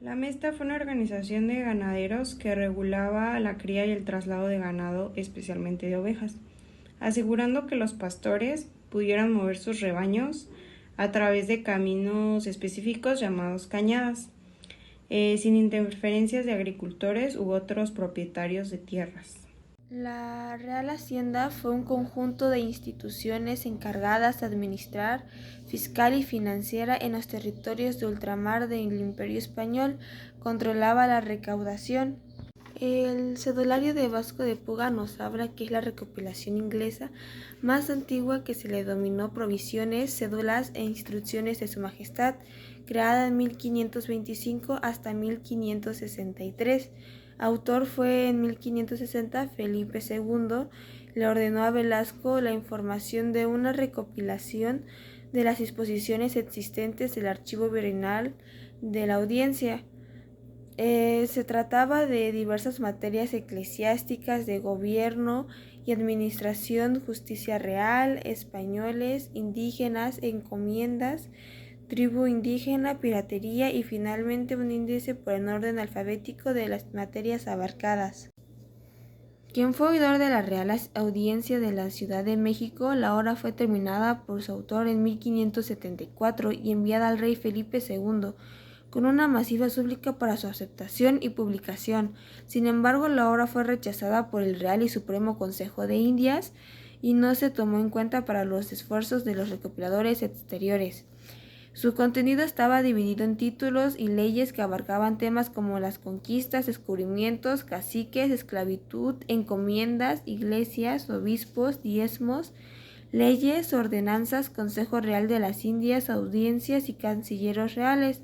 La Mesta fue una organización de ganaderos que regulaba la cría y el traslado de ganado, especialmente de ovejas, asegurando que los pastores pudieran mover sus rebaños a través de caminos específicos llamados cañadas, sin interferencias de agricultores u otros propietarios de tierras. La Real Hacienda fue un conjunto de instituciones encargadas de administrar fiscal y financiera en los territorios de ultramar del Imperio Español, controlaba la recaudación. El cedulario de Vasco de Puga nos habla que es la recopilación inglesa más antigua que se le denominó provisiones, cédulas e instrucciones de Su Majestad, creada en 1525 hasta 1563. Autor fue en 1560 Felipe II. Le ordenó a Velasco la información de una recopilación de las disposiciones existentes del archivo virreinal de la Audiencia. Se trataba de diversas materias eclesiásticas, de gobierno y administración, justicia real, españoles, indígenas, encomiendas, tribu indígena, piratería y finalmente un índice por el orden alfabético de las materias abarcadas. Quien fue oidor de la Real Audiencia de la Ciudad de México, la obra fue terminada por su autor en 1574 y enviada al rey Felipe II, con una masiva súplica para su aceptación y publicación. Sin embargo, la obra fue rechazada por el Real y Supremo Consejo de Indias y no se tomó en cuenta para los esfuerzos de los recopiladores exteriores. Su contenido estaba dividido en títulos y leyes que abarcaban temas como las conquistas, descubrimientos, caciques, esclavitud, encomiendas, iglesias, obispos, diezmos, leyes, ordenanzas, Consejo Real de las Indias, audiencias y cancilleros reales,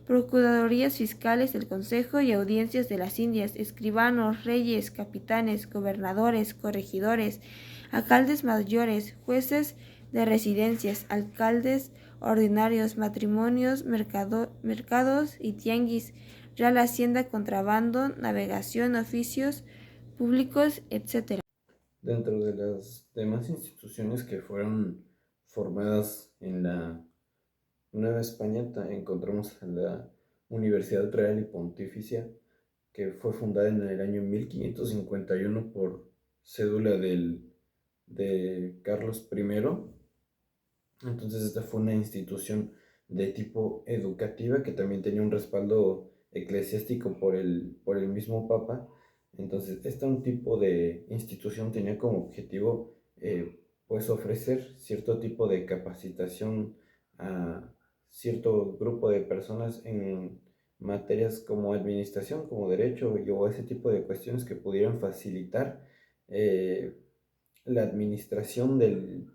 procuradurías fiscales del Consejo y audiencias de las Indias, escribanos, reyes, capitanes, gobernadores, corregidores, alcaldes mayores, jueces de residencias, alcaldes ordinarios, matrimonios, mercados y tianguis, Real Hacienda, contrabando, navegación, oficios públicos, etc. Dentro de las demás instituciones que fueron formadas en la Nueva España, encontramos a la Universidad Real y Pontificia, que fue fundada en el año 1551 por cédula de Carlos I. Entonces esta fue una institución de tipo educativa que también tenía un respaldo eclesiástico por el mismo Papa. Entonces este un tipo de institución tenía como objetivo pues ofrecer cierto tipo de capacitación a cierto grupo de personas en materias como administración, como derecho o ese tipo de cuestiones que pudieran facilitar eh, la administración de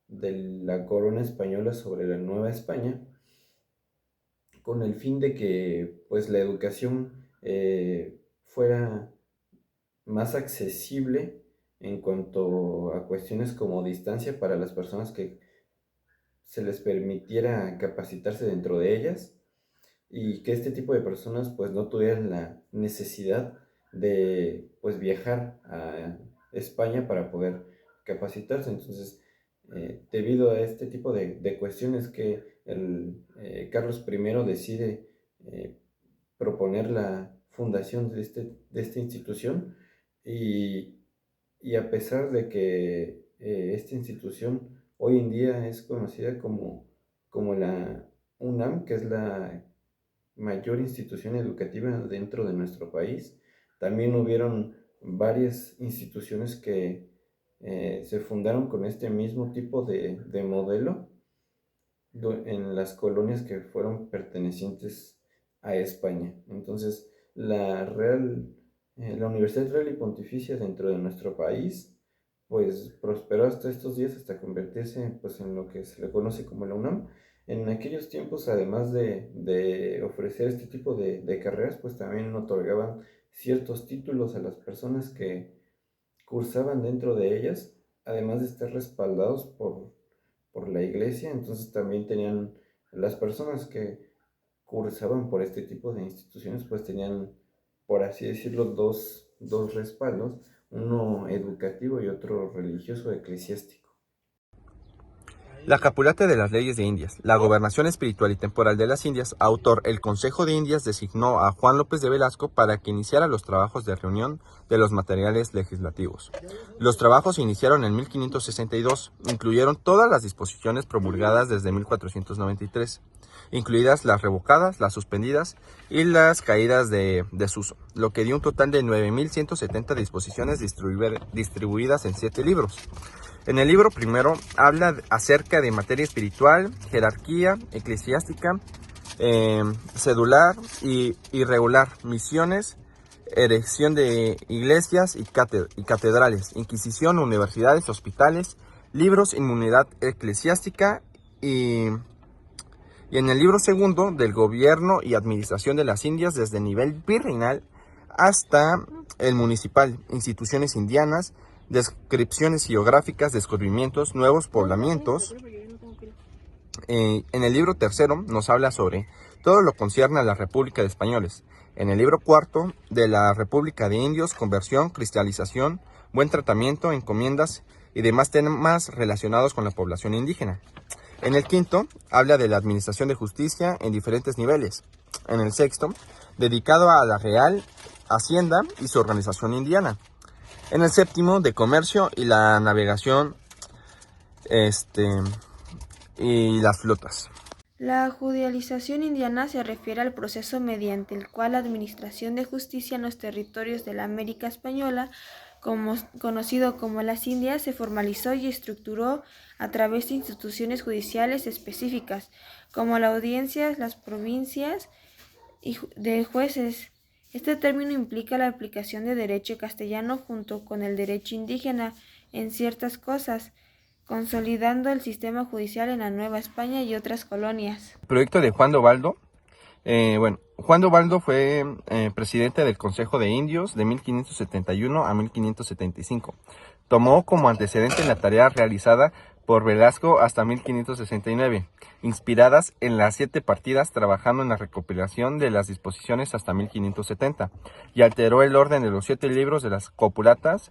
la corona española sobre la Nueva España, con el fin de que pues la educación fuera más accesible en cuanto a cuestiones como distancia para las personas que se les permitiera capacitarse dentro de ellas y que este tipo de personas pues no tuvieran la necesidad de pues viajar a España para poder capacitarse. Entonces, debido a este tipo de cuestiones que Carlos I decide eh, proponer la fundación de esta institución y, y a pesar de que esta institución hoy en día es conocida como la UNAM, que es la mayor institución educativa dentro de nuestro país. También hubieron varias instituciones que se fundaron con este mismo tipo de modelo en las colonias que fueron pertenecientes a España. Entonces, la Universidad Real y Pontificia dentro de nuestro país, pues prosperó hasta estos días, hasta convertirse pues, en lo que se le conoce como la UNAM. En aquellos tiempos, además de ofrecer este tipo de carreras, pues también otorgaban ciertos títulos a las personas que cursaban dentro de ellas, además de estar respaldados por la iglesia. Entonces también tenían las personas que cursaban por este tipo de instituciones, pues tenían, por así decirlo, dos respaldos, uno educativo y otro religioso eclesiástico. La Capulata de las Leyes de Indias, la gobernación espiritual y temporal de las Indias, autor, el Consejo de Indias designó a Juan López de Velasco para que iniciara los trabajos de reunión de los materiales legislativos. Los trabajos se iniciaron en 1562, incluyeron todas las disposiciones promulgadas desde 1493, incluidas las revocadas, las suspendidas y las caídas de desuso, lo que dio un total de 9.170 disposiciones distribuidas en 7 libros. En el libro primero habla acerca de materia espiritual, jerarquía eclesiástica, cedular y irregular, misiones, erección de iglesias y catedrales, inquisición, universidades, hospitales, libros, inmunidad eclesiástica y en el libro segundo del gobierno y administración de las Indias desde el nivel virreinal hasta el municipal, instituciones indianas, descripciones geográficas, descubrimientos, nuevos poblamientos. En el libro tercero nos habla sobre todo lo concierne a la República de Españoles. En el libro cuarto de la República de Indios, conversión, cristalización, buen tratamiento, encomiendas y demás temas relacionados con la población indígena. En el quinto habla de la administración de justicia en diferentes niveles. En el sexto, dedicado a la Real Hacienda y su organización indiana. En el séptimo, de comercio y la navegación y las flotas. La judicialización indiana se refiere al proceso mediante el cual la administración de justicia en los territorios de la América Española, conocido como las Indias, se formalizó y estructuró a través de instituciones judiciales específicas, como las audiencias, las provincias y de jueces. Este término implica la aplicación de derecho castellano junto con el derecho indígena en ciertas cosas, consolidando el sistema judicial en la Nueva España y otras colonias. Proyecto de Juan de Ubaldo. Juan de Ubaldo fue presidente del Consejo de Indios de 1571 a 1575. Tomó como antecedente la tarea realizada por Velasco hasta 1569, inspiradas en las 7 partidas, trabajando en la recopilación de las disposiciones hasta 1570, y alteró el orden de los 7 libros de las copulatas,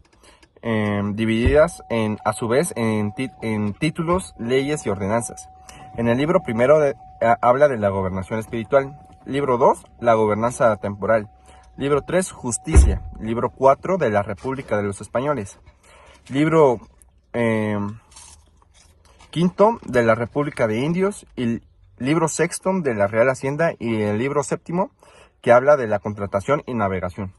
divididas a su vez en títulos, leyes y ordenanzas. En el libro primero habla de la gobernación espiritual, libro 2, la gobernanza temporal, libro 3, justicia, libro 4, de la República de los Españoles, libro quinto, de la República de Indios, y libro sexto, de la Real Hacienda, y el libro séptimo, que habla de la contratación y navegación.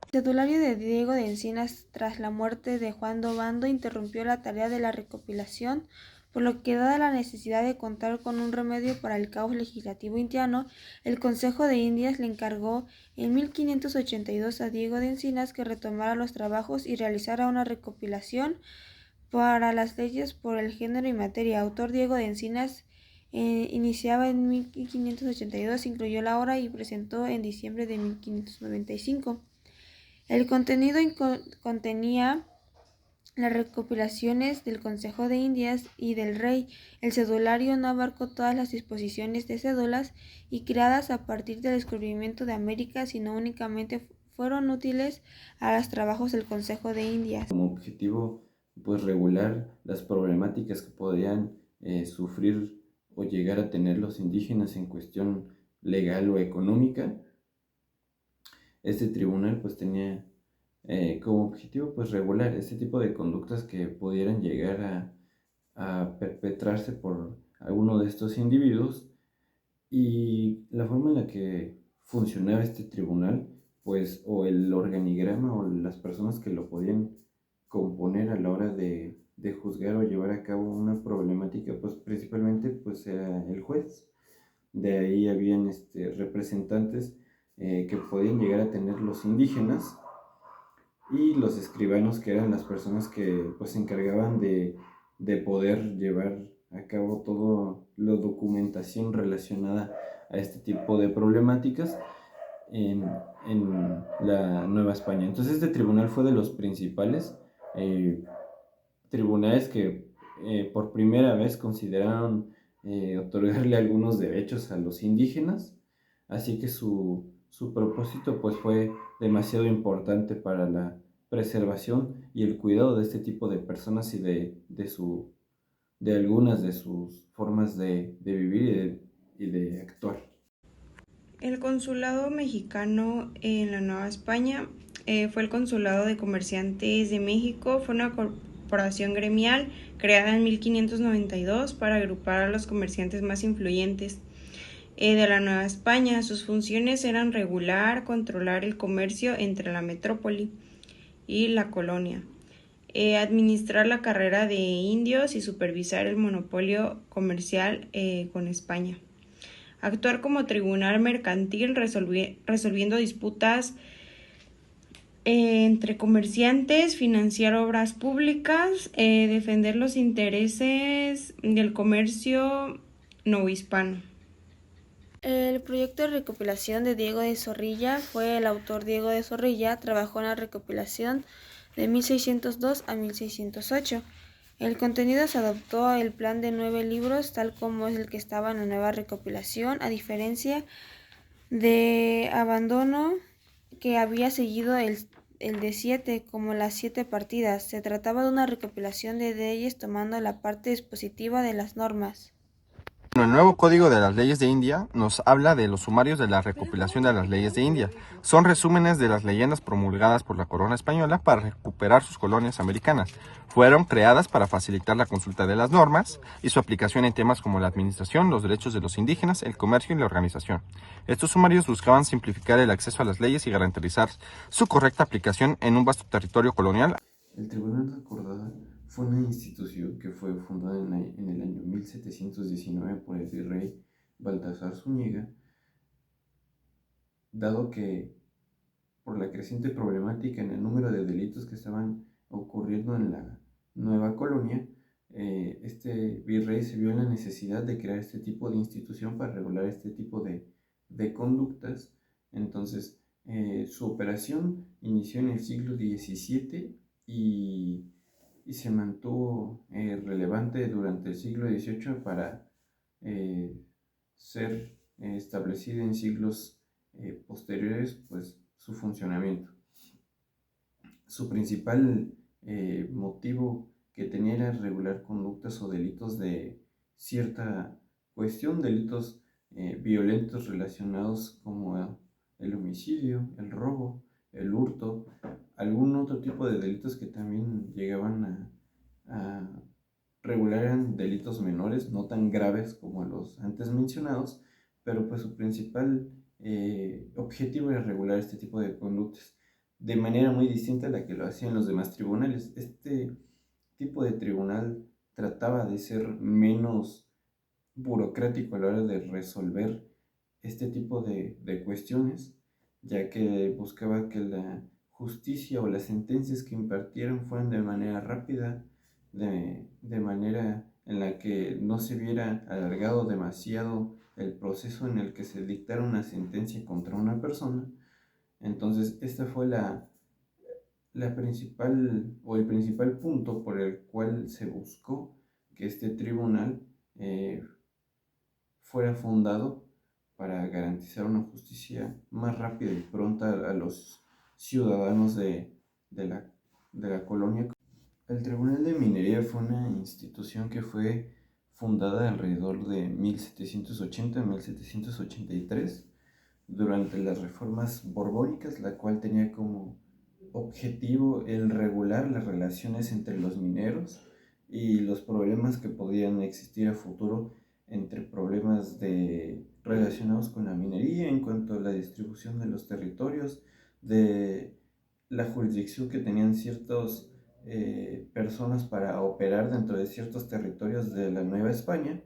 El cedulario de Diego de Encinas, tras la muerte de Juan de Ubaldo, interrumpió la tarea de la recopilación, por lo que, dada la necesidad de contar con un remedio para el caos legislativo indiano, el Consejo de Indias le encargó en 1582 a Diego de Encinas que retomara los trabajos y realizara una recopilación para las leyes por el género y materia. Autor Diego de Encinas iniciaba en 1582, incluyó la obra y presentó en diciembre de 1595. El contenido contenía las recopilaciones del Consejo de Indias y del Rey. El cedulario no abarcó todas las disposiciones de cédulas y creadas a partir del descubrimiento de América, sino únicamente fueron útiles a los trabajos del Consejo de Indias. Como objetivo, pues regular las problemáticas que podían sufrir o llegar a tener los indígenas en cuestión legal o económica. Este tribunal pues tenía como objetivo pues regular este tipo de conductas que pudieran llegar a perpetrarse por alguno de estos individuos, y la forma en la que funcionaba este tribunal pues, o el organigrama o las personas que lo podían componer a la hora de juzgar o llevar a cabo una problemática, pues principalmente pues era el juez. De ahí habían representantes que podían llegar a tener los indígenas, y los escribanos, que eran las personas que pues se encargaban de poder llevar a cabo toda la documentación relacionada a este tipo de problemáticas en la Nueva España. Entonces este tribunal fue de los principales tribunales que por primera vez consideraron otorgarle algunos derechos a los indígenas, así que su propósito pues fue demasiado importante para la preservación y el cuidado de este tipo de personas y de su de algunas de sus formas de vivir y de actuar. El consulado mexicano en la Nueva España fue el Consulado de Comerciantes de México. Fue una corporación gremial creada en 1592 para agrupar a los comerciantes más influyentes de la Nueva España. Sus funciones eran regular, controlar el comercio entre la metrópoli y la colonia, administrar la carrera de indios y supervisar el monopolio comercial con España. Actuar como tribunal mercantil resolviendo disputas entre comerciantes, financiar obras públicas, defender los intereses del comercio novohispano. El proyecto de recopilación de Diego de Zorrilla fue el autor Diego de Zorrilla, trabajó en la recopilación de 1602 a 1608. El contenido se adoptó al plan de 9 libros, tal como es el que estaba en la nueva recopilación, a diferencia de abandono que había seguido el de 7, como las 7 partidas. Se trataba de una recopilación de leyes tomando la parte dispositiva de las normas. El nuevo Código de las Leyes de India nos habla de los sumarios de la recopilación de las leyes de India. Son resúmenes de las leyendas promulgadas por la corona española para recuperar sus colonias americanas. Fueron creadas para facilitar la consulta de las normas y su aplicación en temas como la administración, los derechos de los indígenas, el comercio y la organización. Estos sumarios buscaban simplificar el acceso a las leyes y garantizar su correcta aplicación en un vasto territorio colonial. El Tribunal de Acordada fue una institución que fue fundada en el año 1719 por el virrey Baltasar Zúñiga, dado que por la creciente problemática en el número de delitos que estaban ocurriendo en la nueva colonia, este virrey se vio en la necesidad de crear este tipo de institución para regular este tipo de conductas. Entonces, su operación inició en el siglo XVII y se mantuvo relevante durante el siglo XVIII para ser establecida en siglos posteriores, pues su funcionamiento. Su principal motivo que tenía era regular conductas o delitos de cierta cuestión, delitos violentos relacionados como el homicidio, el robo, el hurto, algún otro tipo de delitos que también llegaban a regular, eran delitos menores, no tan graves como los antes mencionados, pero pues su principal objetivo era regular este tipo de conductas de manera muy distinta a la que lo hacían los demás tribunales. Este tipo de tribunal trataba de ser menos burocrático a la hora de resolver este tipo de cuestiones, ya que buscaba que la justicia o las sentencias que impartieran fueran de manera rápida, de manera en la que no se viera alargado demasiado el proceso en el que se dictara una sentencia contra una persona. Entonces, esta fue la principal o el principal punto por el cual se buscó que este tribunal fuera fundado para garantizar una justicia más rápida y pronta a los ciudadanos de la colonia. El Tribunal de Minería fue una institución que fue fundada alrededor de 1780-1783 durante las reformas borbónicas, la cual tenía como objetivo el regular las relaciones entre los mineros y los problemas que podían existir a futuro entre problemas relacionados con la minería en cuanto a la distribución de los territorios, de la jurisdicción que tenían ciertas personas para operar dentro de ciertos territorios de la Nueva España.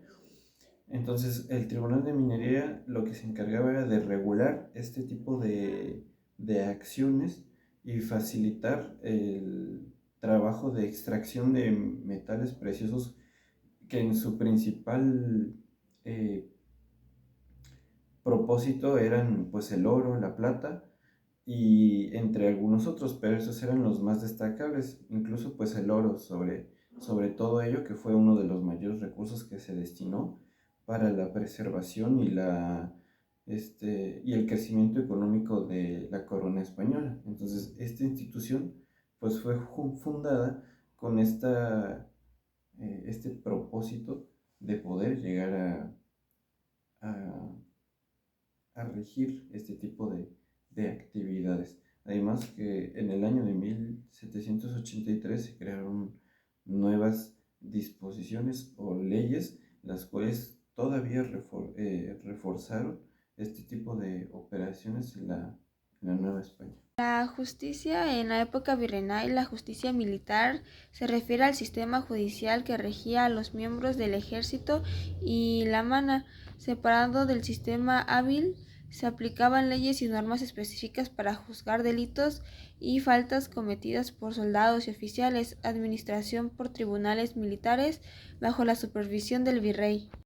Entonces, el Tribunal de Minería lo que se encargaba era de regular este tipo de acciones y facilitar el trabajo de extracción de metales preciosos que en su principal propósito eran pues el oro, la plata y entre algunos otros, pero esos eran los más destacables, incluso pues el oro sobre todo ello, que fue uno de los mayores recursos que se destinó para la preservación y el crecimiento económico de la corona española. Entonces, esta institución pues fue fundada con esta este propósito de poder llegar a regir este tipo de actividades. Además que en el año de 1783 se crearon nuevas disposiciones o leyes, las cuales todavía reforzaron este tipo de operaciones en la Nueva España. La justicia en la época virreinal y la justicia militar se refiere al sistema judicial que regía a los miembros del ejército y la mano. Separado del sistema hábil, se aplicaban leyes y normas específicas para juzgar delitos y faltas cometidas por soldados y oficiales, administración por tribunales militares bajo la supervisión del virrey.